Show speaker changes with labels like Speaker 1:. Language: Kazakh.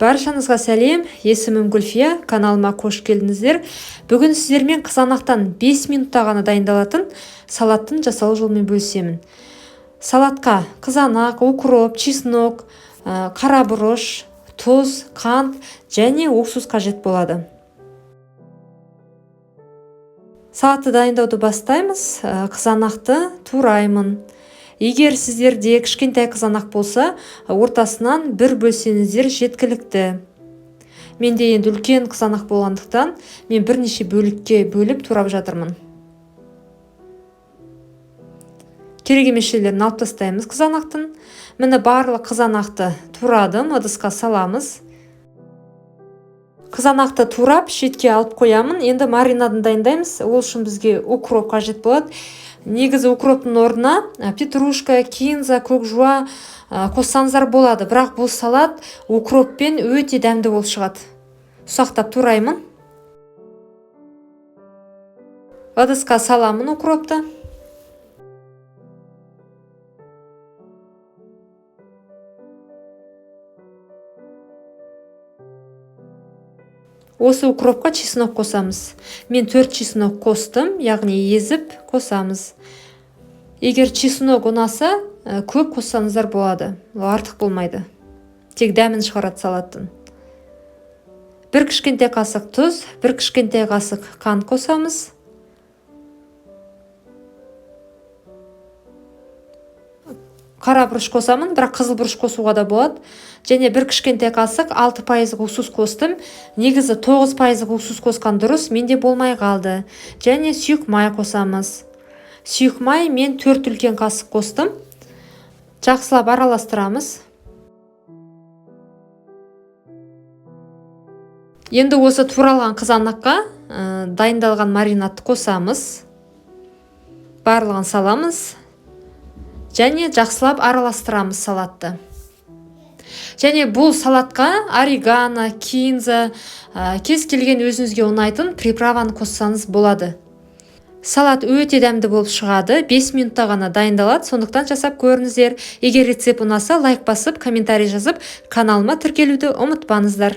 Speaker 1: Баршаңызға сәлем, есімім Гүлфия, каналыма қош келдіңіздер. Бүгін сіздермен қызанақтан 5 минутта ғана дайындалатын салаттың жасалу жолымен бөлісемін. Салатқа қызанақ, укроп, чеснок, қара бұрыш, тұз, қант және уксус қажет болады. Салатты дайындауды бастаймыз. Қызанақты тураймын. Егер сіздерде кішкентай қызанақ болса, ортасынан бір бөлсеңіздер жеткілікті. Менде енді үлкен қызанақ болғандықтан, мен бірнеше бөлікке бөліп турап жатырмын. Керек емес жерлерін алып тастаймыз қызанақтың. Міне барлық қызанақты турадым, ыдысқа саламыз. Қызанақты турап, шетке алып қоямын. Енді маринадын дайындаймыз. Ол үшін бізге укроп қажет болады. Негізі укроптың орнына петрушка, кинза, көк жуа қоссаңыздар болады. Бірақ бұл салат укроппен өте дәмді болып шығады. Ұсақтап тураймын. Ыдысқа саламын укропты. Осы укропқа чеснок қосамыз. Мен 4 чеснок қостым, яғни езіп қосамыз. Егер чеснок ұнаса, көп қоссаңыздар болады. Артық болмайды. Тек дәмін шығарады салаттың. 1 кішкентай қасық тұз, 1 кішкентай қасық қант қосамыз. Қара бұрыш қосамын, бірақ қызыл бұрыш қосуға да болады. Және 1 кішкентай қасық 6% уксус қостым. Негізі 9% уксус қосқан дұрыс, менде болмай қалды. Және сүйек май қосамыз. Сүйек май мен 4 үлкен қасық қостым. Жақсылап араластырамыз. Енді осы туралған қызанаққа дайындалған маринадты қосамыз. Барлығын саламыз. Және жақсылап араластырамыз салатты. Және бұл салатқа орегано, кинза, кез келген өзіңізге ұнайтын приправаны қоссаңыз болады. Салат өте дәмді болып шығады. 5 минутта ғана дайындалады. Сондықтан жасап көріңіздер. Егер рецепт ұнаса, лайк басып, комментарий жазып, каналыма тіркелуді ұмытпаңыздар.